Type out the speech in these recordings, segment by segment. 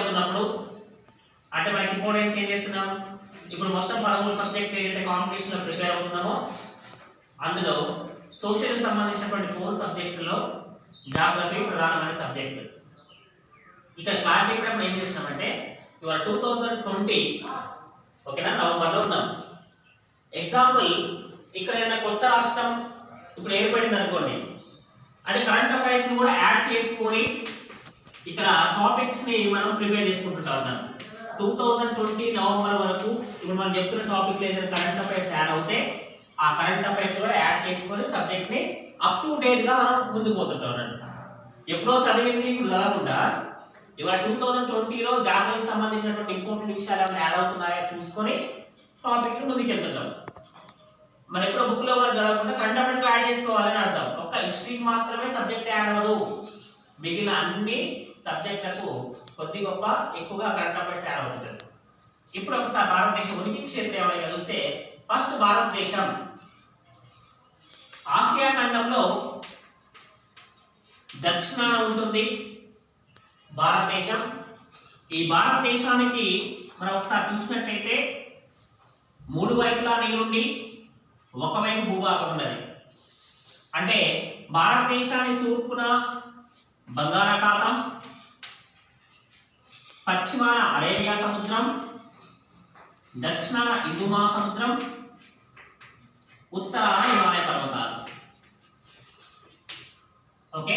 అవుతున్నప్పుడు అంటే మనకి ఇంపార్టెన్స్ ఏం చేస్తున్నాం, ఇప్పుడు మొత్తం 13 సబ్జెక్ట్ ఏదైతే కాంపిటీషన్ లో ప్రిపేర్ అవుతున్నామో అందులో సోషల్ సంబంధించినటువంటి 4 సబ్జెక్టులో జాగ్రఫీ ప్రధానమైన సబ్జెక్ట్. ఇక క్లాస్ చెప్పినప్పుడు ఏం చేస్తున్నామంటే ఇవాళ 2020 ఓకేనా నవంబర్లో ఉన్నాం. ఎగ్జాంపుల్ ఇక్కడ ఏదైనా కొత్త రాష్ట్రం ఇప్పుడు ఏర్పడింది అనుకోండి, అంటే కరెంట్ అఫైర్స్ కూడా యాడ్ చేసుకొని ఇక్కడ టాపిక్స్ ని మనం ప్రిపేర్ చేసుకుంటుంటా ఉన్నాం. 2020 నవంబర్ వరకు ఇప్పుడు మనం చెప్తున్న టాపిక్ ఏదైనా కరెంట్ అఫైర్స్ యాడ్ అవుతే ఆ కరెంట్ అఫైర్స్ కూడా యాడ్ చేసుకొని సబ్జెక్ట్ ని అప్ టు డేట్ గా మనం ముందుకు పోతుంటాం అన్నట్టు. ఎప్పుడో చదివింది ఇప్పుడు చదవకుండా ఇవాళ 2020లో జాగ్రత్తకు సంబంధించినటువంటి ఇంపార్టెంట్ విషయాలు ఏమైనా యాడ్ అవుతున్నాయా చూసుకొని టాపిక్ ని ముందుకు వెళ్తుంటాం. మరి ఎప్పుడో బుక్ లో కూడా చదవకుండా కరెంట్ అఫైర్స్ యాడ్ చేసుకోవాలని అర్థం. ఒక్క హిస్టరీకి మాత్రమే సబ్జెక్ట్ యాడ్ అవ్వదు, మిగిలిన అన్ని సబ్జెక్టులకు కొద్ది గొప్ప ఎక్కువగా కరెంట్ అఫైర్స్ యాడ్ అవుతుంటారు. ఇప్పుడు ఒకసారి భారతదేశం ఉనికి క్షేత్రం ఏమైనా చూస్తే ఫస్ట్ భారతదేశం ఆసియా ఖండంలో దక్షిణాన ఉంటుంది భారతదేశం. ఈ భారతదేశానికి మనం ఒకసారి చూసినట్లయితే 3 వైపులా నీరుండి ఒకవైపు భూభాగం ఉన్నది. అంటే భారతదేశాన్ని తూర్పున బంగాళాఖాతం, పశ్చిమాన అరేబియా సముద్రం, దక్షిణాన హిందూ మహాసముద్రం, ఉత్తరాన హిమాలయ పర్వతాలు. ఓకే,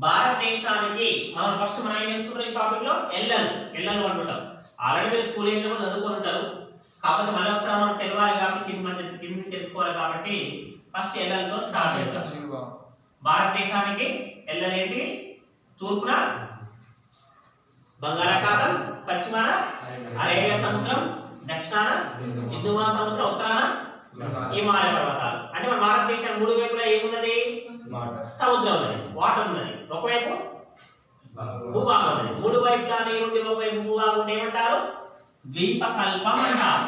భారతదేశానికి మనం ఫస్ట్ మనం ఏం చేసుకుంటాం ఈ టాపిక్ లో ఎల్ఎల్ అంటుంటాం. ఆల్రెడీ మీరు స్కూల్ ఏజ్ లో కూడా చదువుకొని ఉంటారు, కాకపోతే మళ్ళీ ఒకసారి మనం తెలవాలి కాబట్టి కింది తెలుసుకోవాలి కాబట్టి ఫస్ట్ ఎల్ఎల్ తో స్టార్ట్ చేద్దాం. భారతదేశానికి ఎల్ఎల్ ఏంటి? తూర్పున బంగాళాఖాతం, పశ్చిమాన అరేబియా సముద్రం, దక్షిణాన హిందూ మహాసముద్రం, ఉత్తరాన హిమాలయ పర్వతాలు. అంటే మన భారతదేశం 3 వైపులా ఏమున్నది? సముద్రం ఉన్నది, వాటర్ ఉన్నది, ఒకవైపు భూభాగం ఉన్నది. 3 వైపులా నీరుండి ఒకవైపు భూభాగం ఉంటే ఏమంటారు? ద్వీపకల్పం అంటారు.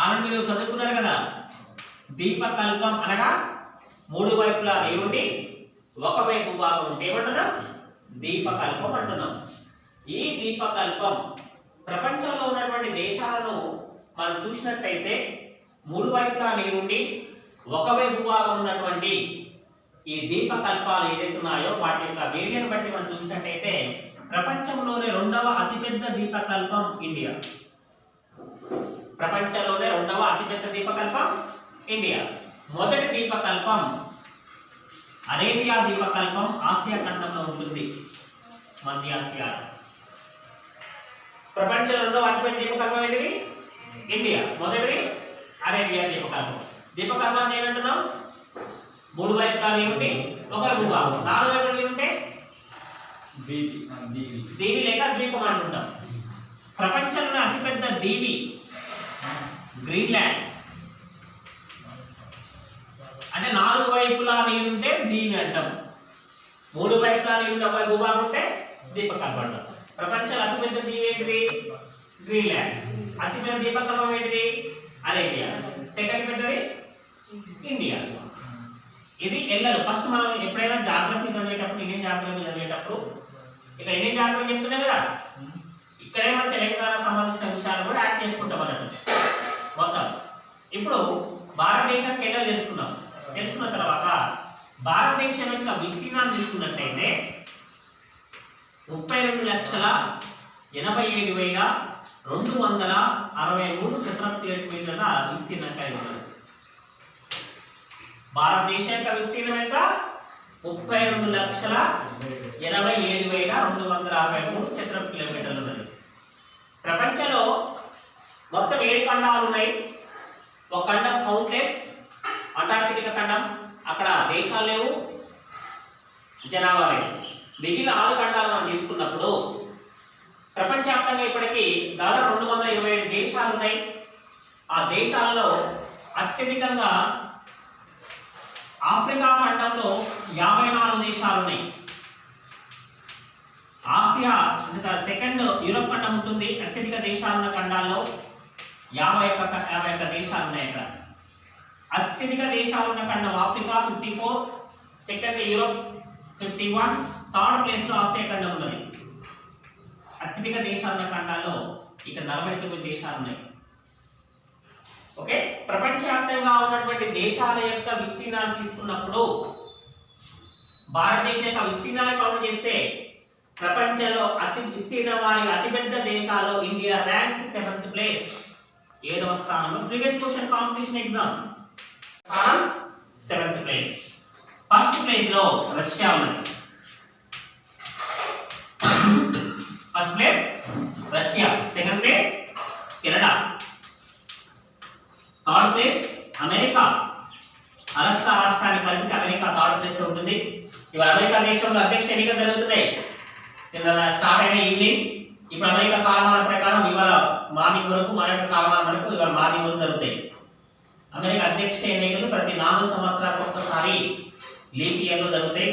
ఆల్రెడీ మీరు చదువుకున్నారు కదా, ద్వీపకల్పం అనగా 3 వైపులా నీరుండి ఒకవైపు భూభాగం ఉంటే ఏమంటున్నాం? ద్వీపకల్పం అంటున్నాం. ఈ ద్వీపకల్పం ప్రపంచంలో ఉన్నటువంటి దేశాలను మనం చూసినట్టయితే 3 వైపులా నీరుండి ఒకవైపు భూభాగం ఉన్నటువంటి ఈ ద్వీపకల్పాలు ఏదైతే ఉన్నాయో వాటి యొక్క వేరియం బట్టి మనం చూసినట్టయితే ప్రపంచంలోనే 2వ అతిపెద్ద ద్వీపకల్పం ఇండియా. ప్రపంచంలోనే 2వ అతిపెద్ద ద్వీపకల్పం ఇండియా. మొదటి ద్వీపకల్పం అరేబియా ద్వీపకల్పం ఆసియా ఖండంలో ఉంటుంది, మధ్య ఆసియా. ప్రపంచంలో 2వ అతిపెద్ద ద్వీపకల్పం ఏంటిది? ఇండియా. మొదటిది అరేబియా ద్వీపకల్పం. ద్వీపకల్పం ఏమంటున్నాం? 3 వైపులా నీరుండి ఒకవైపు భూభాగం, 4 వైపులా నీరుంటే దీవి లేక ద్వీపం అంటుంటాం. ప్రపంచంలో అతిపెద్ద దీవి గ్రీన్లాండ్. అంటే 4 వైపులా నీరుంటే దీవి అంటాం, 3 వైపులా నీరుంటే ఒకవైపు భూభాగం ఉంటే ద్వీపకల్పం అంటాం. ప్రపంచంలో అతిపెద్ద దీవి ఏంటిది? గ్రీన్లాండ్. అతిపెద్ద ద్వీపకల్పం ఏంటిది? అరేబియా. సెకండ్ పెద్దది ఇండియా. ఇది ఎల్లరు. ఫస్ట్ మనం ఎప్పుడైనా జాగ్రఫీ చదివేటప్పుడు, ఇండియన్ జాగ్రఫీ చదివేటప్పుడు ఇక ఇండియన్ జాగ్రఫీ చెప్తున్నాయి కదా, ఇక్కడే మన తెలంగాణ సంబంధించిన విషయాలు కూడా యాడ్ చేసుకుంటాం అన్నట్టు మొత్తం. ఇప్పుడు భారతదేశానికి ఎల్లరు తెలుసుకున్నాం. తెలుసుకున్న తర్వాత భారతదేశం యొక్క విస్తీర్ణాన్ని తీసుకున్నట్టయితే 32,87,263 చదరపు కిలోమీటర్ల విస్తీర్ణం కలిగి ఉన్నది. భారతదేశం యొక్క విస్తీర్ణం ఎంత? 32,87,263 చదరపు కిలోమీటర్లు ఉన్నది. ప్రపంచంలో మొత్తం 7 ఖండాలు ఉన్నాయి. ఒక ఖండం కౌంట్లెస్, అంటార్కిటికా ఖండం, అక్కడ దేశాలు లేవు, జనాభా లేదు. మిగిలిన 6 ఖండాలు మనం తీసుకున్నప్పుడు ప్రపంచవ్యాప్తంగా ఇప్పటికీ దాదాపు 227 దేశాలు ఉన్నాయి. ఆ దేశాలలో అత్యధికంగా ఆఫ్రికా ఖండంలో 54 దేశాలు ఉన్నాయి. ఆసియా సెకండ్ యూరోప్ ఖండం ఉంటుంది. అత్యధిక దేశాలు ఉన్న ఖండాల్లో 51 దేశాలు ఉన్నాయి. ఇక్కడ అత్యధిక దేశాలు ఉన్న ఖండం Africa 54, second Europe 51, third place లో ఆసియా ఖండం ఉన్నది. అత్యధిక దేశాల ఖండాల్లో ఇక్కడ 49 దేశాలు ఉన్నాయి. ఓకే, ప్రపంచవ్యాప్తంగా ఉన్నటువంటి దేశాల యొక్క విస్తీర్ణాన్ని తీసుకున్నప్పుడు భారతదేశం యొక్క విస్తీర్ణాన్ని కౌంట్ చేస్తే ప్రపంచంలో అతి విస్తీర్ణ వారి అతిపెద్ద దేశాలు ఇండియా ర్యాంక్ 7th ప్లేస్, 7వ స్థానంలో. Previous question competition exam 7th place. First place లో రష్యా ఉంది. First place Russia, second place Canada, third place America. Alaska రాష్ట్రాన్ని కలిపితే అమెరికా థర్డ్ ప్లేస్ లో ఉంటుంది. ఇవాళ అమెరికా దేశంలో అధ్యక్ష ఎన్నికలు జరుగుతున్నాయి. స్టార్ట్ అయిన ఈవినింగ్, ఇప్పుడు అమెరికా కాలమాన ప్రకారం ఇవాళ మార్నింగ్ వరకు, మన యొక్క కాలమానం వరకు ఇవాళ మార్నింగ్ వరకు జరుగుతాయి. అమెరికా అధ్యక్ష ఎన్నికలు ప్రతి 4 సంవత్సరాలకు ఒక్కసారి లీప్ ఇయర్ లో జరుగుతాయి.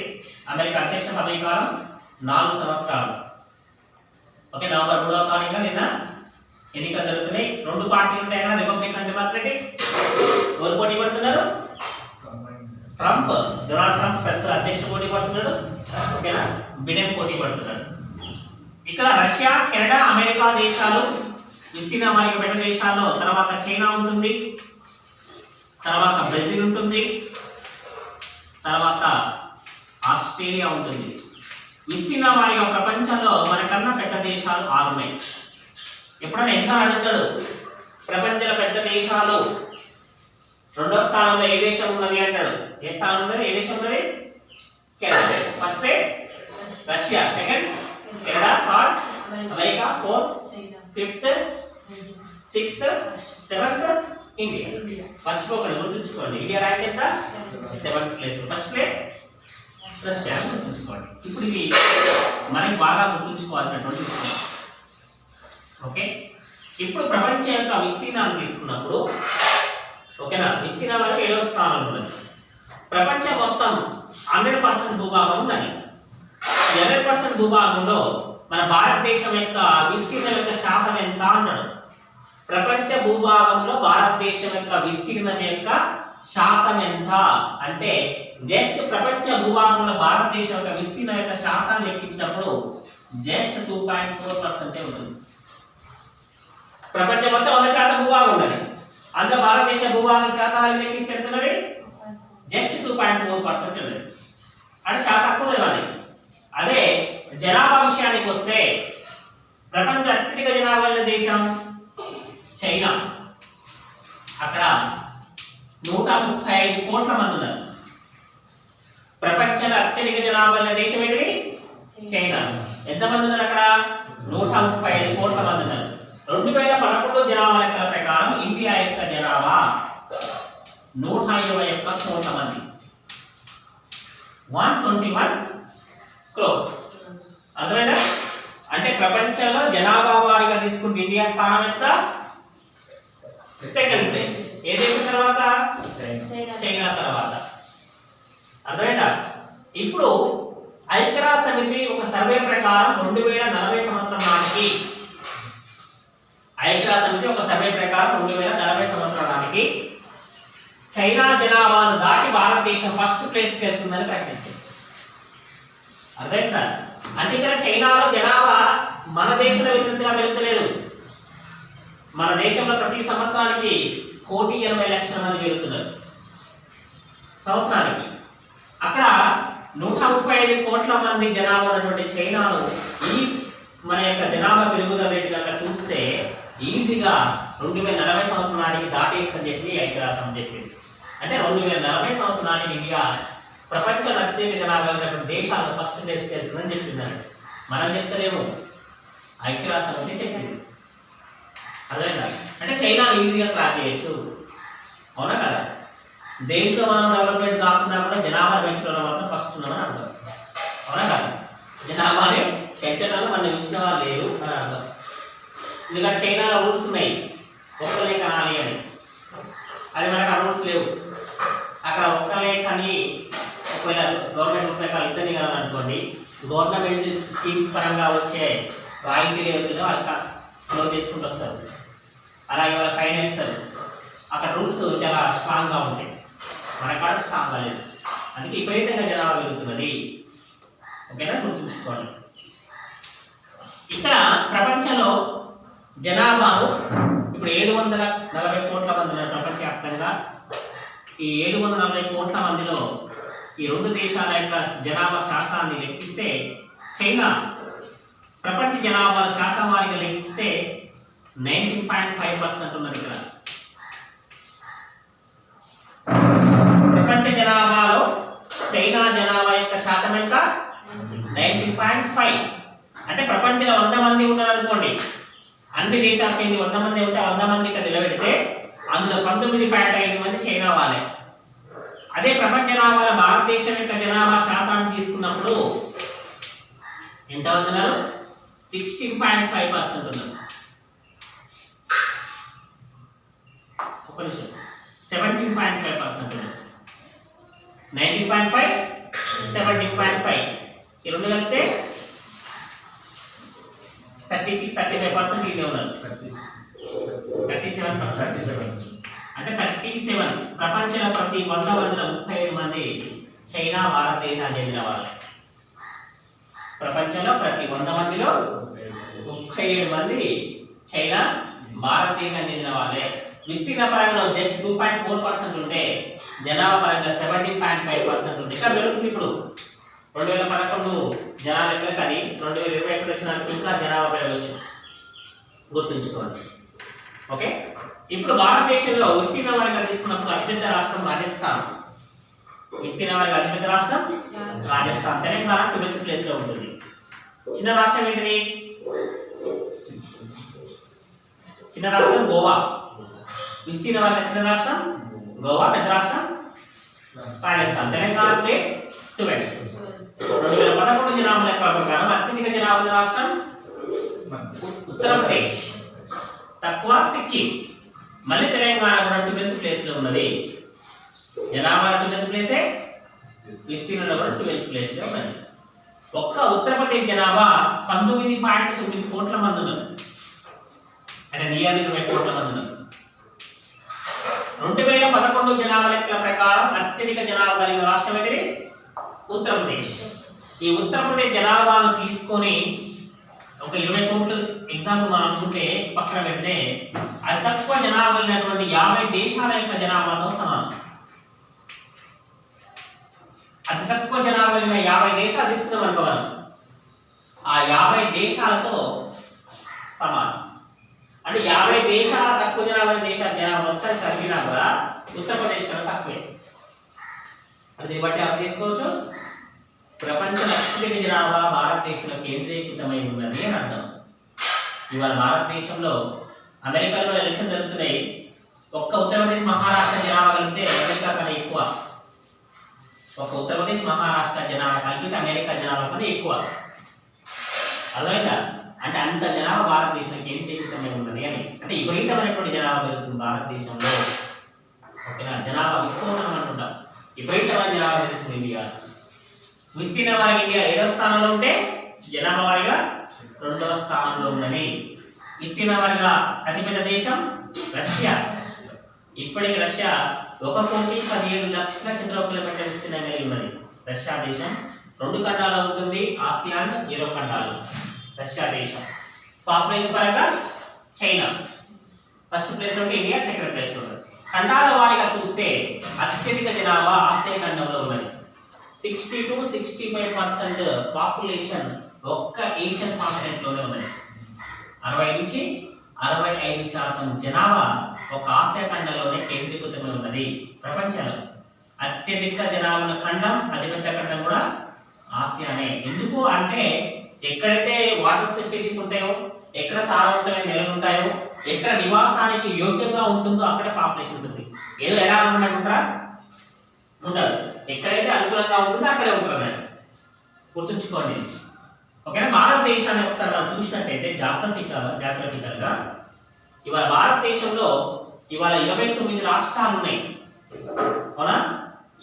అమెరికా అధ్యక్ష పదవి కాలం 4 సంవత్సరాలు. ఓకే, నవంబర్ 3వ తారీఖున నిన్న ఎన్నికలు జరుగుతున్నాయి. 2 పార్టీలు ఉంటాయి కదా, రిపబ్లికన్ డెమోక్రటిక్. ఎవరు పోటీ పడుతున్నారు? ట్రంప్, డొనాల్డ్ ట్రంప్ ప్రస్తుత అధ్యక్ష పోటీ పడుతున్నాడు. ఓకేనా, బిడెన్ పోటీ పడుతున్నాడు. ఇక్కడ రష్యా, కెనడా, అమెరికా దేశాలు విస్తీర్ణ వారికి పెద్ద దేశాల్లో. తర్వాత చైనా ఉంటుంది, తర్వాత బ్రెజిల్ ఉంటుంది, తర్వాత ఆస్ట్రేలియా ఉంటుంది. విస్తీర్ణ వారిగా ప్రపంచంలో మనకన్నా పెద్ద దేశాలు 6 ఉన్నాయి. ఎప్పుడైనా ఎగ్జామ్ అడుగుతాడు, ప్రపంచంలో పెద్ద దేశాలు 2వ స్థానంలో ఏ దేశం ఉన్నది అంటాడు. ఏ స్థానం ఉన్నది? ఏ దేశం ఉన్నది? Canada. First place Russia, second Canada, third America, fourth, fifth, sixth, seventh India. మర్చిపోకండి, గుర్తుంచుకోండి. ఇండియా ర్యాంక్ ఎంత? 7th place. First place Russia, గుర్తుంచుకోండి. ఇప్పుడు ఇవి మనకి బాగా గుర్తుంచుకోవాల్సినటువంటి విషయం. ఓకే, ఇప్పుడు ప్రపంచం యొక్క విస్తీర్ణాన్ని తీసుకున్నప్పుడు, ఓకేనా, విస్తీర్ణం 7వ స్థానంలో ఉన్నది. ప్రపంచం మొత్తం 100% భూభాగం ఉన్నది. 100% భూభాగంలో మన భారతదేశం యొక్క విస్తీర్ణం యొక్క శాతం ఎంత అన్నాడు. ప్రపంచ భూభాగంలో భారతదేశం యొక్క విస్తీర్ణం యొక్క శాతం ఎంత అంటే, జస్ట్ ప్రపంచ భూభాగంలో భారతదేశం యొక్క విస్తీర్ణం యొక్క శాతాన్ని లెక్కించినప్పుడు జస్ట్ 2.4% ఉంటుంది. ప్రపంచం మొత్తం 100% భూభాగం ఉన్నది. అందులో భారతదేశ భూభాగం శాతాన్ని లెక్కిస్తే ఎంత ఉన్నది? జస్ట్ 2.4% ఉన్నది. అంటే చాలా తక్కువ ఉన్నది. అదే జనాభా విషయానికి వస్తే ప్రపంచ అత్యధిక జనాభా ఉన్న దేశం చైనా. అక్కడ 135 కోట్ల మంది ఉన్నారు. ప్రపంచంలో అత్యధిక జనాభా ఉన్న దేశం ఏంటిది? చైనా. ఎంతమంది ఉన్నారు అక్కడ? 135 కోట్ల మంది ఉన్నారు. 2011 జనాభా లెక్కల ప్రకారం ఇండియా యొక్క జనాభా 121 కోట్ల మంది, 121 crores. అర్థమైందా? అంటే ప్రపంచంలో జనాభా వారీగా తీసుకుంటే ఇండియా స్థానం ఎంత? Second place. ఏ దేశం తర్వాత? చైనా తర్వాత. అర్థమైందా? ఇప్పుడు ఐక్యరాజ్య సమితి ఒక సర్వే ప్రకారం 2040 సంవత్సరం నాటికి, ఐక్యరాజ్య సమితి ఒక సర్వే ప్రకారం 2040 సంవత్సరం నాటికి చైనా జనాభాను దాటి భారతదేశం ఫస్ట్ ప్లేస్కి వెళ్తుందని ప్రకటించింది. అర్థమైందా? అంటే ఇక్కడ చైనాలో జనాభా మన దేశంలో విధంగా పెరుగుతలేదు. మన దేశంలో ప్రతి సంవత్సరానికి 1,80,00,000 మంది పెరుగుతున్నారు సంవత్సరానికి. అక్కడ 135 కోట్ల మంది జనాభా ఉన్నటువంటి చైనాను ఈ మన యొక్క జనాభా పెరుగుదల రేటు కనుక చూస్తే ఈజీగా 2040 సంవత్సరం నాటికి దాటేస్తుందని చెప్పి ఐక్యరాజ్యం చెప్పింది. అంటే 2040 సంవత్సరం నాటికి ఇండియా ప్రపంచంలో అత్యధిక జనాభా ఉన్నటువంటి దేశాలను ఫస్ట్ ప్లేస్కి వెళ్తుందని చెప్పిందండి. మనం చెప్తలేము, ఐక్యరాజ్య సమితి చెప్పింది. అర్థమైందా? అంటే చైనాను ఈజీగా ట్రాక్ చేయొచ్చు. అవునా కదా? దేంట్లో మనం డెవలప్మెంట్ కాకుండా కూడా జనాభా పెంచడంలో మాత్రం ఫస్ట్ ఉన్నామని అర్థం. అవునా కదా? జనాభాని పెంచడంలో మనం ఇచ్చిన వాళ్ళు లేరు అని అర్థం. ఎందుకంటే చైనాలో రూల్స్ ఉన్నాయి, ఒక్కలే కనాలి అని. అది మనకు ఆ రూల్స్ లేవు. అక్కడ ఒక్కలే కానీ ఒకవేళ గవర్నమెంట్ ఉపయోగాలు ఇద్దరిని కనాలనుకోండి, గవర్నమెంట్ స్కీమ్స్ పరంగా వచ్చే రాయితీలు ఏవైతున్నాయో వాళ్ళకి క్లోజ్ చేసుకుంటూ వస్తారు. అలాగే వాళ్ళ ఫైన్ వేస్తారు. అక్కడ రూల్స్ చాలా స్ట్రాంగ్గా ఉంటాయి. మన కాడ స్ట్రాంగ్గా లేదు. అందుకే విపరీతంగా జనాభా పెరుగుతున్నది. ఓకేనా? గుర్తుంచుకోండి. ఇక్కడ ప్రపంచంలో జనాభాను ఇప్పుడు 740 కోట్ల మంది ఉన్నారు ప్రపంచవ్యాప్తంగా. ఈ 740 కోట్ల మందిలో ఈ రెండు దేశాల యొక్క జనాభా శాతాన్ని లెక్కిస్తే చైనా ప్రపంచ జనాభా శాతం వారిగా లెక్కిస్తే 19.5% ఉన్నది. ఇక్కడ ప్రపంచ జనాభాలో చైనా జనాభా యొక్క శాతం ఎంత? 19.5. అంటే ప్రపంచంలో 100 మంది ఉన్నారు అనుకోండి, అన్ని దేశాల చెంది 100 మంది ఉంటే 100 మంది ఇక్కడ నిలబెడితే అందులో 19.5 మంది చైనా వాళ్ళే. అదే ప్రపంచ జనాభాలో భారతదేశం యొక్క జనాభా శాతాన్ని తీసుకున్నప్పుడు ఎంతమంది ఉన్నారు? 16.5% ఉన్నారు. ఒక నిమిషం, 17.5% ఉన్నారు. 19.5, 17.5 ఈ రెండు కలిపితే 36-35% ఇదే ఉన్నారు. 37%. అంటే 37 ప్రపంచంలో ప్రతి 100 మందిలో 37 మంది చైనా భారతదేశానికి చెందిన వాళ్ళు. ప్రపంచంలో ప్రతి 100 మందిలో 37 మంది చైనా భారతదేశానికి చెందిన వాళ్ళే. విస్తీర్ణ పరంగా జస్ట్ 2.4% ఉంటే జనాభా పరంగా 17.5% ఉంది. ఇక్కడ పెరుగుతుంది. ఇప్పుడు 2011 జనాభా లెక్కలకు అది 2021 వచ్చినానికి ఇంకా జనాభా పెరగవచ్చు, గుర్తుంచుకోండి. ఓకే, ఇప్పుడు భారతదేశంలో విస్తీర్ణ వారిగా తీసుకున్నప్పుడు అతిపెద్ద రాష్ట్రం రాజస్థాన్. విస్తీర్ణ వారిగా అతిపెద్ద రాష్ట్రం రాజస్థాన్. తెలంగాణ 12th ప్లేస్ లో ఉంటుంది. చిన్న రాష్ట్రం ఏంటిది? చిన్న రాష్ట్రం గోవా. విస్తీర్ణ వారిగా చిన్న రాష్ట్రం గోవా, పెద్ద రాష్ట్రం రాజస్థాన్. తెలంగాణ ప్లేస్ 12. 2011 జనాభా లెక్కల ప్రకారం అత్యధిక జనాభా ఉన్న రాష్ట్రం ఉత్తరప్రదేశ్, తక్కువ సిక్కిం. మళ్ళీ తెలంగాణ కూడా 12th ప్లేస్ లో ఉన్నది. జనాభా 12th ప్లేసే, విస్తీర్ణంలో కూడా 12th ప్లేస్ లో ఉన్నది. ఒక్క ఉత్తరప్రదేశ్ జనాభా 19.9 కోట్ల మంది ఉన్నారు. అంటే నియర్లీ 20 కోట్ల మంది ఉన్నారు. 2011 జనాభా లెక్కల ప్రకారం అత్యధిక జనాభా కలిగిన రాష్ట్రం ఏంటిది? ఉత్తరప్రదేశ్. ఈ ఉత్తరప్రదేశ్ జనాభాను తీసుకొని ఒక 20 కోట్లు ఎగ్జాంపుల్ మనం అనుకుంటే పక్కన పెడితే అది తక్కువ జనాభా కలిగినటువంటి 50 దేశాల యొక్క జనాభాతో సమానం. అతి తక్కువ జనాభా కలిగిన 50 దేశాలు తీసుకున్నాం అనుకోవాలి, ఆ 50 దేశాలతో సమానం. అంటే 50 దేశాల తక్కువ జనాభా దేశాల జనాభా మొత్తం కలిగినా కూడా ఉత్తరప్రదేశ్ కన్నా తక్కువే. అది బట్టి అర్థం చేసుకోవచ్చు, ప్రపంచ అత్యధిక జనాభా భారతదేశంలో కేంద్రీకృతమై ఉన్నది అని అర్థం. ఇవాళ భారతదేశంలో అమెరికాలో ఎలక్షన్ జరుగుతున్నాయి. ఒక్క ఉత్తరప్రదేశ్ మహారాష్ట్ర జనాభా కలిపితే అమెరికా కన్నా ఎక్కువ. ఒక ఉత్తరప్రదేశ్ మహారాష్ట్ర జనాభా కలిపితే అమెరికా జనాభా కన్నా ఎక్కువ. అర్థమైందా? అంటే అంత జనాభా భారతదేశంలో కేంద్రీకృతమై ఉన్నది అని. అంటే విపరీతమైనటువంటి జనాభా పెరుగుతుంది భారతదేశంలో. ఓకేనా? జనాభా విస్తృతం అంటుంటాం. విపరీతమైన జనాభా పెరుగుతుంది ఇండియా. విస్తీర్ణ వారిగా ఇండియా 7వ స్థానంలో ఉంటే జనాభా వారిగా 2వ స్థానంలో ఉన్నది. విస్తీర్ణ వారిగా అతిపెద్ద దేశం రష్యా. ఇప్పటికి రష్యా 1,17,00,000 చదరపు కిలోమీటర్ల విస్తీర్ణం కలిగి ఉన్నది. రష్యా దేశం 2 ఖండాల్లో ఉంటుంది, ఆసియాన్, యూరోప్ ఖండాలు. రష్యా దేశం పాపులేషన్ పరంగా చైనా ఫస్ట్ ప్లేస్ లో ఉంటే ఇండియా సెకండ్ ప్లేస్ లో ఉన్నది. ఖండాల వారిగా చూస్తే అత్యధిక జనాభా ఆసియా ఖండంలో ఉన్నది. 60-65% పాపులేషన్ ఒక్క ఏషియన్ కాంటినెంట్ లోనే ఉన్నది. 60 నుంచి 65% జనాభా ఒక ఆసియా ఖండంలోనే కేంద్రీకృతమై ఉన్నది. ప్రపంచంలో అత్యధిక జనాభా ఉన్న ఖండం, అతిపెద్ద ఖండం కూడా ఆసియానే. ఎందుకు అంటే ఎక్కడైతే వాటర్ ఫెసిలిటీస్ ఉంటాయో, ఎక్కడ సారవంతమైన నెలలు ఉంటాయో, ఎక్కడ నివాసానికి యోగ్యంగా ఉంటుందో అక్కడే పాపులేషన్ ఉంటుంది. ఏదో ఎలా ఉండమంటారా? ఉండదు. ఎక్కడైతే అనుకూలంగా ఉంటుందో అక్కడే ఉంటారు. గుర్తుంచుకోండి. ఓకేనా? భారతదేశాన్ని ఒకసారి మనం చూసినట్టయితే జాగ్రఫికల్గా ఇవాళ భారతదేశంలో ఇవాళ 29 రాష్ట్రాలు ఉన్నాయి. అవునా?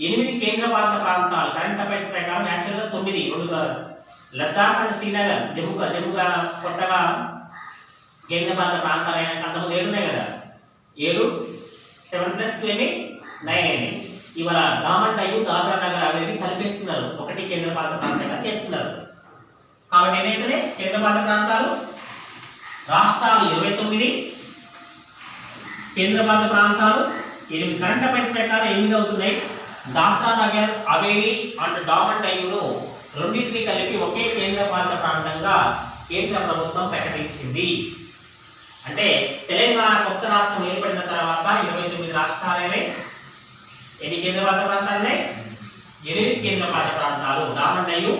8 కేంద్రపాలిత ప్రాంతాలు. కరెంట్ అఫైర్స్ ప్రకారం యాక్చువల్గా 9, 2 లద్దాఖ్ అండ్ శ్రీనగర్, జమ్మూగా కొత్తగా కేంద్రపాలిత ప్రాంతాలు అయినా అంతకుముందు 7 ఉన్నాయి కదా. 7 7+2 9 అయినాయి. ఇవాళ డామన్ డయ్యూ, దాద్రా నగర్ హవేలీ కలిపేస్తున్నారు, ఒకటి కేంద్రపాలిత ప్రాంతంగా చేస్తున్నారు. కాబట్టి ఏదైతే కేంద్రపాలిత ప్రాంతాలు రాష్ట్రాలు 29, కేంద్రపాలిత ప్రాంతాలు 8. కరెంట్ అఫైర్స్ ప్రకారం 8 అవుతున్నాయి. దాద్రా నగర్ హవేలీ అండ్ డామన్ డయ్యూను రెండింటిని కలిపి ఒకే కేంద్రపాలిత ప్రాంతంగా కేంద్ర ప్రభుత్వం ప్రకటించింది. అంటే తెలంగాణ కొత్త రాష్ట్రం ఏర్పడిన తర్వాత 29 రాష్ట్రాలనే ఎన్ని కేంద్రపాలిత ప్రాంతాలనే 8 కేంద్రపాలిత ప్రాంతాలు డామన్ డయ్యూ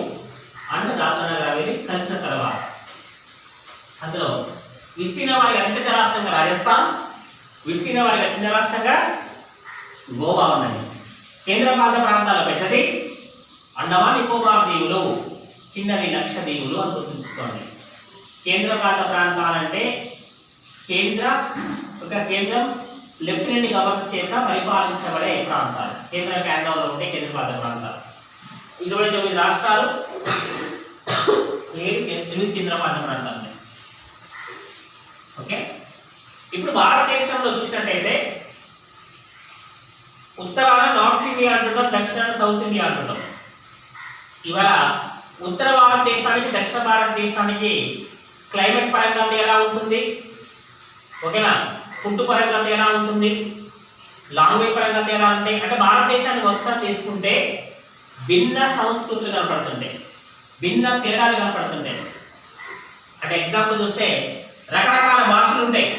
అండ్ దాద్రా నగర్ హవేలీ కలిసిన తర్వాత అందులో విస్తీర్ణ వారిగా అతిపెద్ద రాష్ట్రంగా రాజస్థాన్, విస్తీర్ణ వారిగా చిన్న రాష్ట్రంగా గోవా ఉన్నది. కేంద్రపాలిత ప్రాంతాల పెద్దది అండమాన్ నికోబార్ దీవులు, చిన్నది లక్షద్వీపులు అని గుర్తుంచుకోండి. కేంద్రపాలిత ప్రాంతాలంటే కేంద్రం లెఫ్టినెంట్ గవర్నర్ చేత పరిపాలించబడే ప్రాంతాలు కేంద్ర కేంద్రంలో ఉండే కేంద్రపాలిత ప్రాంతాలు. 29 రాష్ట్రాలు, 8 కేంద్రపాలిత ప్రాంతాలు. ఓకే, ఇప్పుడు భారతదేశంలో చూసినట్టయితే ఉత్తరాన నార్త్ ఇండియా అంటున్నాం, దక్షిణాన సౌత్ ఇండియా అంటున్నాం. ఇవాళ ఉత్తర భారతదేశానికి దక్షిణ భారతదేశానికి క్లైమేట్ పరంగా తేడా ఉంటుంది. ఓకేనా, ఫుడ్ పరంగా తేడా ఉంటుంది, లాంగ్వేజ్ పరంగా తేడా ఉంటాయి. అంటే భారతదేశాన్ని మొత్తం తీసుకుంటే భిన్న సంస్కృతులు కనపడుతుంటాయి, భిన్న తేడాలు కనపడుతుంటాయి. అంటే ఎగ్జాంపుల్ చూస్తే రకరకాల భాషలు ఉంటాయి,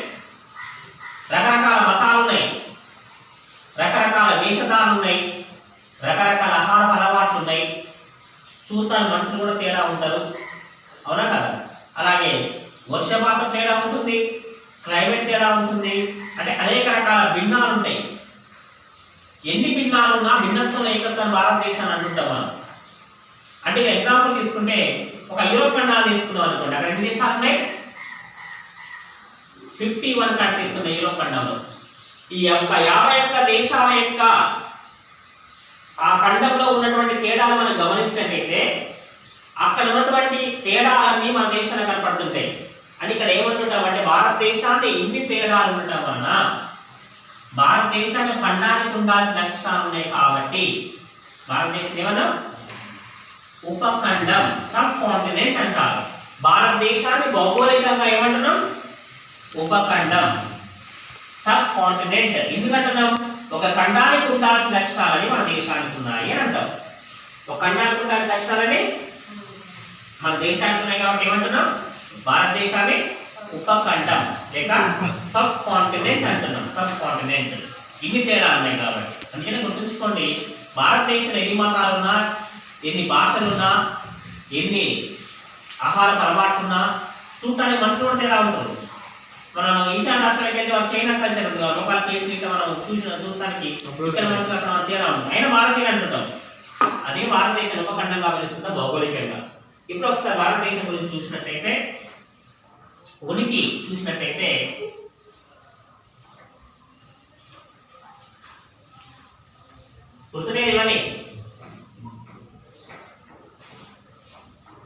రకరకాల మతాలు ఉన్నాయి, రకరకాల వేషధారాలు ఉన్నాయి, రకరకాల ఆహార అలవాట్లు ఉన్నాయి. చూస్తాను మనుషులు కూడా తేడా ఉంటారు, అవునా కదా. అలాగే వర్షపాతం తేడా ఉంటుంది, క్లైమేట్ తేడా ఉంటుంది. అంటే అనేక రకాల భిన్నాలు ఉంటాయి. ఎన్ని భిన్నాలు ఉన్నా భిన్నత్వం ఏకత్వం భారతదేశాన్ని అంటుంటాం మనం. అంటే ఎగ్జాంపుల్ తీసుకుంటే ఒక యూరోప్ ఖండాలు తీసుకున్నాం అనుకోండి, అక్కడ ఎన్ని దేశాలు ఉన్నాయి? 51 కంట్రీస్ ఉన్నాయి యూరోప్ ఖండంలో. ఈ యొక్క 51 దేశాల యొక్క ఆ ఖండంలో ఉన్నటువంటి తేడాలు మనం గమనించినట్లయితే అక్కడ ఉన్నటువంటి తేడాలన్నీ మన దేశంలో కనపడుతుంటాయి. అంటే ఇక్కడ ఏమంటుంటాం అంటే భారతదేశాన్ని ఇన్ని తేడాలు ఉండటం వలన భారతదేశాన్ని ఖండానికి ఉండాల్సిన లక్షణాలు ఉన్నాయి కాబట్టి భారతదేశం ఏమన్నా ఉపఖండం, సబ్ కాంటినెంట్ అంటారు. భారతదేశాన్ని భౌగోళికంగా ఏమంటున్నాం? ఉపఖండం, సబ్ కాంటినెంట్. ఎందుకంటున్నాం? ఒక ఖండానికి ఉండాల్సిన లక్షణాలని మన దేశానికి ఉన్నాయి అని అంటాం. ఒక ఖండానికి ఉండాల్సిన లక్షణాలని మన దేశానికి ఉన్నాయి కాబట్టి ఏమంటున్నాం? భారతదేశాన్ని ఉపఖండం లేక సబ్ కాంటినెంట్ అంటున్నాం. Sub continent. ఇన్ని తేడాలు ఉన్నాయి కాబట్టి అందుకనే గుర్తుంచుకోండి, భారతదేశంలో ఎన్ని మతాలున్నా, ఎన్ని భాషలున్నా, ఎన్ని ఆహార అలవాట్లున్నా చూడటానికి మనుషులు కూడా తేడా ఉంటారు. మనం ఈశాన్య రాష్ట్రాలకు వెళ్తే వాళ్ళు చైనా కల్చర్ ఉంటుంది, లోకల్ ప్లేస్ ఇట్లా మనం చూడటానికి ఇక్కడ మనుషులు అక్కడ తేడా ఉంటుంది. అయినా భారతీయులు అంటుంటాం. అదే భారతదేశం ఉపఖండంగా పిలుస్తుందా భౌగోళికంగా. ఇప్పుడు ఒకసారి భారతదేశం గురించి చూసినట్టయితే, ఉనికి చూసినట్టయితే గుర్తులేదు ఇవన్నీ.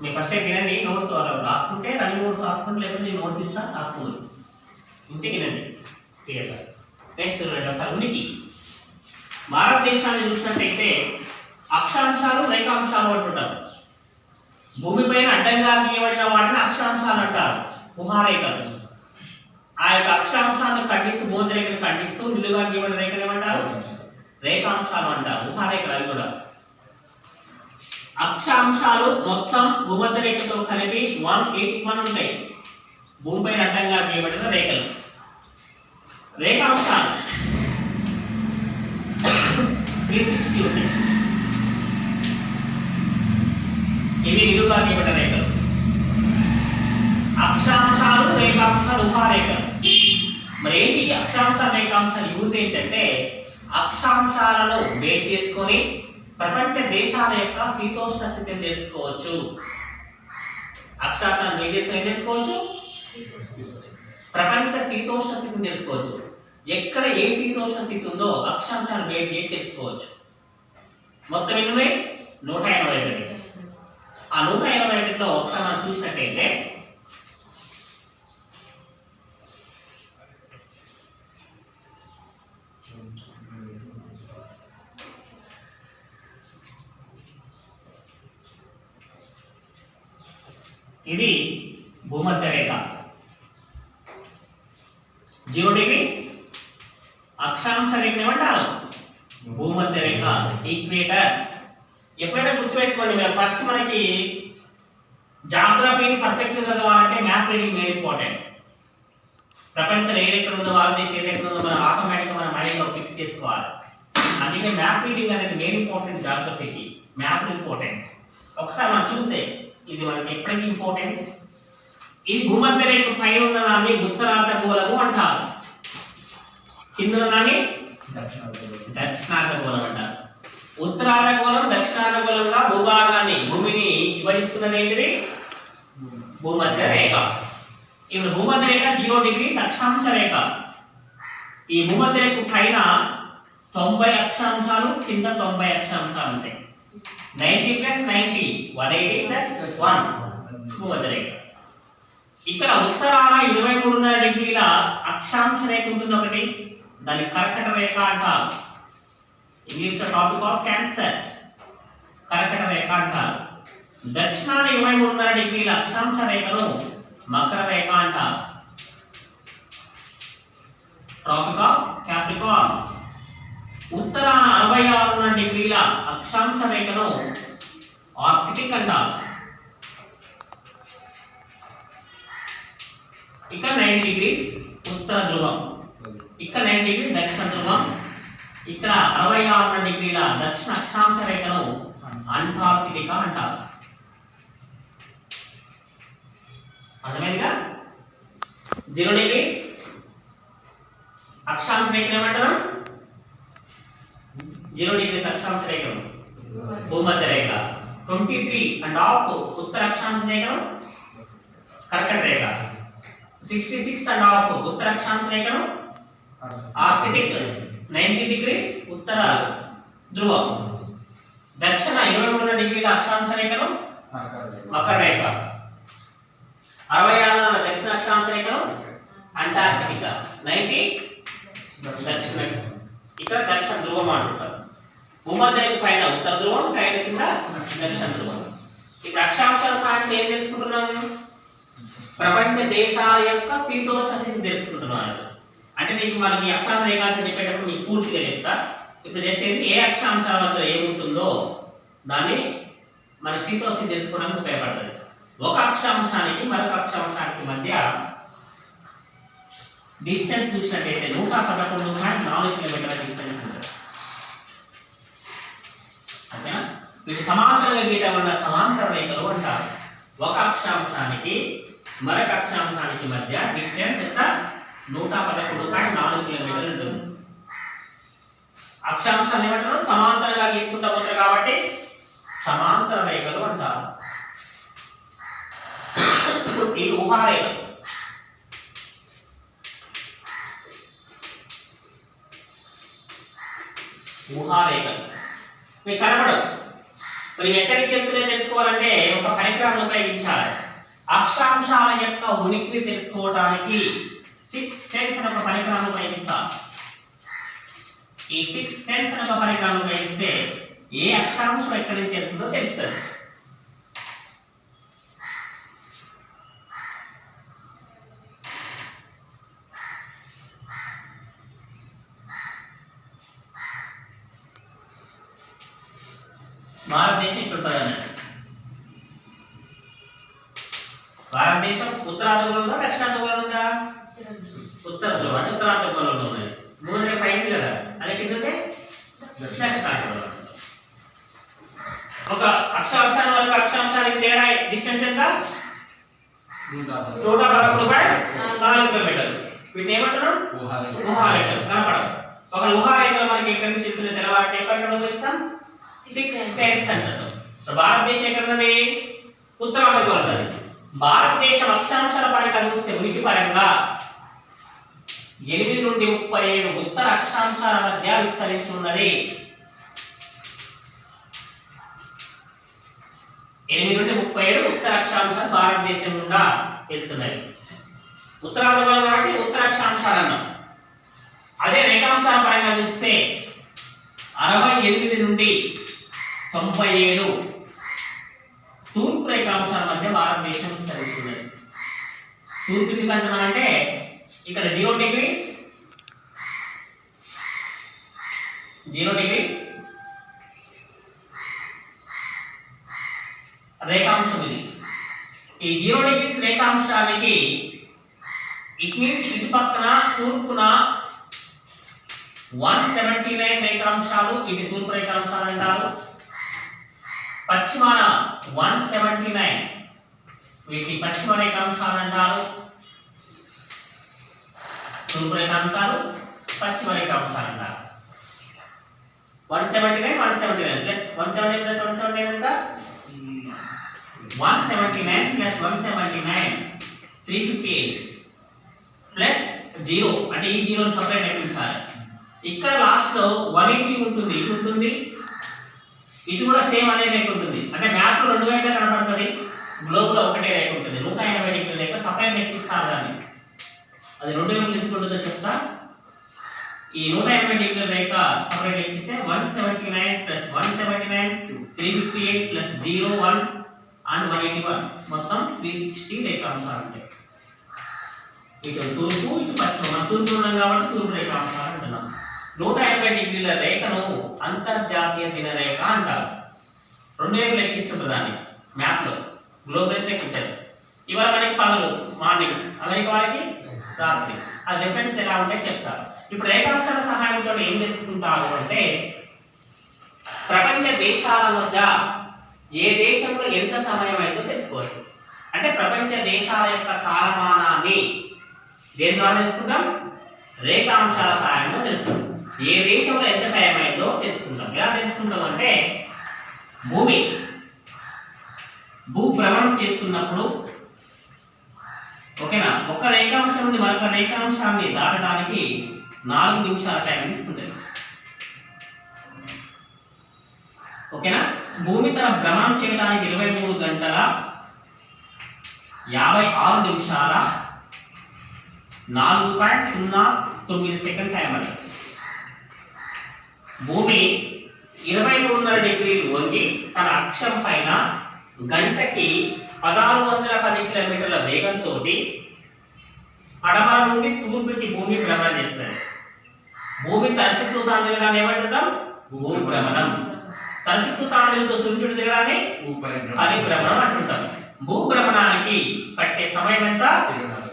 మీరు ఫస్ట్ వినండి, నోట్స్ రాసుకుంటే రన్నింగ్ నోట్స్ రాసుకుంటే లేకపోతే నేను నోట్స్ ఇస్తాను రాసుకుంది ఉంటే వినండి క్లియర్గా. నెక్స్ట్ ఒకసారి ఉనికి. భారతదేశాన్ని చూసినట్టయితే అక్షాంశాలు రేఖాంశాలు అంటుంటారు. భూమిపైన అడ్డంగా గీయబడిన వాటిని అక్షాంశాలు అంటారు, ఊహారేఖలు. ఆ యొక్క అక్షాంశాలను ఖండిస్తూ భూమధ్య రేఖను ఖండిస్తూ నిలువుగా గీయబడిన రేఖలు ఏమంటారు? రేఖాంశాలు అంటారు, ఊహారేఖలు. అవి కూడా అక్షాంశాలు మొత్తం భూమధ్య రేఖతో కలిపి 181 ఉంటాయి, భూమిపైన అడ్డంగా గీయబడిన రేఖలు. రేఖాంశాలు 360 ఉంటాయి, ఇవి నిలువుగా గీయబడిన రేఖలు. అక్షాంశాలు రేఖాంశాలు ఊహారేఖలు. మరి ఏంటి అక్షాంశాలు రేఖాంశాలు యూజ్ ఏంటంటే, అక్షాంశాలను బేస్ చేసుకొని ప్రపంచ దేశాల యొక్క శీతోష్ణ స్థితిని తెలుసుకోవచ్చు. అక్షాంశాలను బేస్ చేసుకొని ఏం తెలుసుకోవచ్చు? ప్రపంచ శీతోష్ణ స్థితిని తెలుసుకోవచ్చు. ఎక్కడ ఏ శీతోష్ణ స్థితి ఉందో అక్షాంశాలను బేస్ చేసి తెలుసుకోవచ్చు. మొత్తం ఎన్ని ఉన్నాయి? 181. ఆ 181లో ఒకసారి మనం చూసినట్టయితే ఇది భూమధ్య రేఖ 0 డిగ్రీస్ అక్షాంశ రేఖ ఏమంటారు భూమధ్య రేఖ ఈక్వేటర్. ఎప్పుడైనా గుర్తుపెట్టుకోండి మీరు ఫస్ట్ మనకి జాగ్రఫీని పర్ఫెక్ట్గా చదవాలంటే మ్యాప్ రీడింగ్ వెరీ ఇంపార్టెంట్. ప్రపంచంలో ఏది ఎక్కడ ఉందో భారతదేశం ఏది ఎక్కడ ఉందో మనం ఆటోమేటిక్గా మన మైండ్లో ఫిక్స్ చేసుకోవాలి. అందుకే మ్యాప్ రీడింగ్ అనేది వెరీ ఇంపార్టెంట్. జాగ్రఫీకి మ్యాప్ ఇంపార్టెన్స్ ఒకసారి మనం చూస్తే ఇది మనకి ఎప్పటికీ ఇంపార్టెన్స్. ఇది భూమధ్య రేఖ పైన ఉన్నదాన్ని ఉత్తరార్ధగోళము అంటారు, కింద ఉన్నదాన్ని దక్షిణార్ధగోళం అంటారు. ఉత్తరార్ధగోళం దక్షిణార్ధగోళంగా భూభాగాన్ని భూమిని విభజిస్తున్నది ఏంటిది భూమధ్య రేఖ. ఇప్పుడు భూమధ్య రేఖ 0 డిగ్రీస్ అక్షాంశ రేఖ. ఈ భూమధ్య రేఖ పైన 90 అక్షాంశాలు కింద 90 అక్షాంశాలు ఉంటాయి. 90 + 90 180 + 1 భూమధ్య రేఖ. ఇక్కడ ఉత్తరాన 23.5 డిగ్రీల అక్షాంశ రేఖ ఉంటుంది ఒకటి, దాన్ని కర్కట రేఖ అంటారు. ఇంగ్లీష్ లో టాపిక్ ఆఫ్ క్యాన్సర్ కర్కట రేఖ అంటారు. దక్షిణాన 23.5 డిగ్రీల అక్షాంశ రేఖను మకర రేఖ అంటారు. Tropic of Capricorn. ఉత్తరాన 66.5 డిగ్రీల అక్షాంశ రేఖను ఆర్కిటిక్ అంటారు. ఇక్కడ 90 డిగ్రీస్ ఉత్తర ధ్రువం, ఇక్కడ 90 డిగ్రీ దక్షిణ ధ్రువం. ఇక్కడ 66 డిగ్రీల దక్షిణ అక్షాంశ రేఖను అంటార్కిటికా అంటారు. అర్థమైందిగా? 0 డిగ్రీస్ అక్షాంశ రేఖను ఏమంటారు 0 డిగ్రీస్ అక్షాంశ రేఖను భూమధ్య రేఖ. 23.5 ఉత్తర అక్షాంశ రేఖను కర్కట రేఖ. 66.5 ఉత్తర అక్షాంశ రేఖను ఆర్కిటిక్. 90 డిగ్రీస్ ఉత్తర ధ్రువం. దక్షిణ 23 డిగ్రీల అక్షాంశ రేఖను మకర రేఖ. 66 దక్షిణ అక్షాంశ రేఖను అంటార్కిటికా. 90 దక్షిణ, ఇక్కడ దక్షిణ ధ్రువం అంటారు. భూమధ్య రేఖ పైన ఉత్తర ధ్రువం, పైన కింద దక్షిణ ధ్రువం. ఇప్పుడు అక్షాంశాల సాయంతో ఏం తెలుసుకుంటున్నాము? ప్రపంచ దేశాల యొక్క శీతోష్ణ స్థితి తెలుసుకుంటున్నాను. అంటే నీకు మనకి అక్షాంశ రేఖాంశం చెప్పేటప్పుడు నీకు పూర్తిగా చెప్తా. ఇప్పుడు జస్ట్ ఏంటి ఏ అక్షాంశాల వద్ద ఏముంటుందో దాన్ని మన శీతోష్ణ తెలుసుకోవడానికి ఉపయోగపడుతుంది. ఒక అక్షాంశానికి మరొక అక్షాంశానికి మధ్య డిస్టెన్స్ చూసినట్టయితే 111.4 కిలోమీటర్ల డిస్టెన్స్ ఉంటుంది. ఓకేనా? వీటి సమాంతరంగా గీయటం వల్ల సమాంతర రేఖలు అంటారు. ఒక అక్షాంశానికి మరొక అక్షాంశానికి మధ్య డిస్టెన్స్ ఎంత? 111.4 కిలోమీటర్లు ఉంటుంది. అక్షాంశాన్ని ఏమంటారు? సమాంతరంగా గీస్తుంటా ఉంటారు కాబట్టి సమాంతర రేఖలు అంటారు. ఈ ఊహారేఖ మీకు కనపడవు. మరి ఎక్కడి నుంచి చెప్తున్నా తెలుసుకోవాలంటే ఒక పరికరాన్ని ఉపయోగించాలి. అక్షాంశాల యొక్క ఉనికిని తెలుసుకోవడానికి 6 టెన్స్ అనే ఒక పరికరాన్ని ఉపయోగిస్తాం. ఈ 6 టెన్స్ అనే ఒక పరికరాన్ని ఉపయోగిస్తే ఏ అక్షాంశం ఎక్కడి నుంచి వెళ్తుందో తెలుస్తుంది. భారతదేశం ఇక్కడ ఉంటుంది అన్నట్టు. భారతదేశం ఉత్తరార్ధగోళంలో ఉందా దక్షిణార్ధగోళంలో ఉందా? ఉత్తర ధ్రువం అంటే ఉత్తరార్ధగోళంలో ఉన్నది. భూమి పైంది కదా, అదే కింద ఉంటే దక్షిణార్ధగోళం. ఒక అక్షాంశాన్ని వరకు అక్షాంశానికి తేడా డిస్టెన్స్ ఎంత? 111.4 కిలోమీటర్లు. వీటిని ఏమంటున్నాం? ఊహారేఖలు. కనపడవు. ఒక ఊహారేఖలు మనకి ఎక్కడి నుంచి చెప్తుంది తెలవాలంటే ఏ పరికరం ఉపయోగిస్తాం? 6 టెన్స్ అంటారు. భారతదేశం ఎక్కడ ఉన్నది? ఉత్తరార్ధగోళం ఉన్నది. భారతదేశం అక్షాంశాల పరంగా చూస్తే ఉనికి పరంగా 8 నుండి 37 ఉత్తర అక్షాంశాల మధ్య విస్తరించి ఉన్నది. 8 నుండి 37 ఉత్తర అక్షాంశాలు భారతదేశం గుండా వెళ్తున్నాయి. ఉత్తరార్ధగోళం కాబట్టి ఉత్తర అక్షాంశాలు అన్నాం. అదే రేఖాంశాల పరంగా చూస్తే 68 నుండి 97 తూర్పు రేఖాంశాల మధ్య భారతదేశం విస్తరించున్నది. తూర్పు ఎందుకంటున్నామంటే ఇక్కడ 0 degrees రేఖాంశం ఇది. ఈ 0 degrees రేఖాంశానికి ఇటు నుంచి ఇటు పక్కన తూర్పున 179 రేఖాంశాలు, ఇటు తూర్పు రేఖాంశాలు అంటారు. పశ్చిమాన 179 వీటిని పశ్చిమ రేఖాంశాలు అంటారు. తూర్పు రేఖాంశాలు పశ్చిమ రేఖాంశాలు అంటారు. 179 ప్లస్ 179 ఎంత? 179 ప్లస్ 179 358 ప్లస్ 0 అంటే ఈ 0 ని సెపరేట్ లెక్కించాలి. ఇక్కడ లాస్ట్ లో 180 ఉంటుంది, ఇటు ఉంటుంది, ఇటు కూడా సేమ్ అదే రేఖ ఉంటుంది. అంటే మ్యాప్ లో రెండు వైపులా కనపడుతుంది, గ్లోబ్ లో ఒకటే రేఖ ఉంటుంది. 180 డిగ్రీ రేఖ సెపరేట్ లెక్కిస్తారు దాన్ని. అది రెండు వైపులు ఎందుకు ఉంటుందో చెప్తా. ఈ 180 డిగ్రీ రేఖ సెపరేట్ లెక్కిస్తే 179 ప్లస్ 179 358 ప్లస్ 0 1 అండ్ 181 మొత్తం 360 రేఖాంశాలు ఉంటాయి. ఇటు తూర్పు ఇటు పశ్చిమ. మనం తూర్పు ఉన్నాం కాబట్టి తూర్పు రేఖాంశాలు అంటున్నాం. 180 డిగ్రీల రేఖను అంతర్జాతీయ దిన రేఖ అంటారు. రెండు వైపులు లెక్కిస్తుంటారు దాన్ని మ్యాప్ లో, గ్లోబ్ అయితే లెక్కించారు. ఇవాళ మనకి పగలు మార్నింగ్, అమెరికా వాళ్ళకి రాత్రి. ఆ డిఫరెన్స్ ఎలా ఉంటే చెప్తారు. ఇప్పుడు రేఖాంశాల సహాయంతో ఏం తెలుసుకుంటారు అంటే ప్రపంచ దేశాల మధ్య ఏ దేశంలో ఎంత సమయం అయిందో తెలుసుకోవచ్చు. అంటే ప్రపంచ దేశాల యొక్క కాలమానాన్ని దేని ద్వారా తెలుసుకుంటాం? రేఖాంశాల సహాయంతో తెలుసుకుంటాం. ఏ దేశంలో ఎంత టైం అయిందో తెలుసుకుంటాం. ఎలా తెలుసుకుంటాం అంటే భూభ్రమణం చేస్తున్నప్పుడు, ఓకేనా, ఒక రేఖాంశం నుండి మరొక రేఖాంశాన్ని దాటడానికి 4 నిమిషాల టైం తీసుకుంటుంది. ఓకేనా. భూమి తన భ్రమణం చేయడానికి 23 గంటల 56 నిమిషాల 4.09 సెకండ్ టైం పడుతుంది. భూమి 23.5 డిగ్రీలు వంగి తన అక్షం పైన గంటకి 1610 కిలోమీటర్ల వేగంతో పడమర నుండి తూర్పుకి భూమి భ్రమణం చేస్తుంది. భూమి తన చుట్టూ తాను తిరగడాన్ని ఏమంటున్నాం? భూభ్రమణం. తన చుట్టూ తాను తిరుగుతూ సూర్యుడు తిరగడాన్ని పరిభ్రమణం అంటుంటాం. భూభ్రమణానికి పట్టే సమయం ఎంత?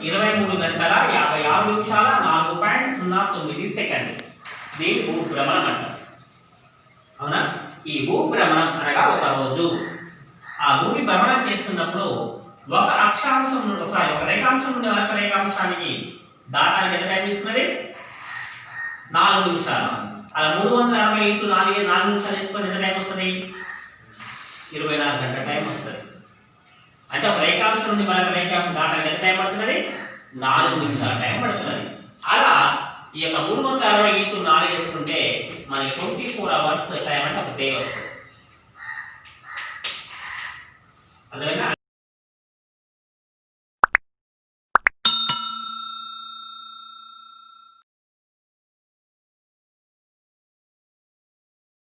23 గంటల 56 నిమిషాల 4.09 సెకండ్. దీన్ని భూభ్రమణం అంటారు. అవునా. ఈ భూభ్రమణం అనగా ఒక రోజు. ఆ భూమి భ్రమణం చేస్తున్నప్పుడు ఒక అక్షాంశం నుండి ఒక రేఖాంశం నుండి మరొక రేఖాంశానికి దాటానికి ఎంత టైం ఇస్తున్నది? 4 నిమిషాలు. అలా 360 ఇంటూ 4 నిమిషాలు వేసుకొని ఎంత టైం వస్తుంది? 24 గంటల టైం వస్తుంది. అంటే ఒక రేఖాంశం నుండి మరొక రేఖాంశం దాటానికి ఎంత టైం పడుతున్నది? 4 నిమిషాల టైం పడుతున్నది. అలా ఈ యొక్క 360 ఇంటూ 4 వేసుకుంటే మనకి 24 అవర్స్ టైం అంటే ఒక డే వస్తుంది. అర్థమైందా?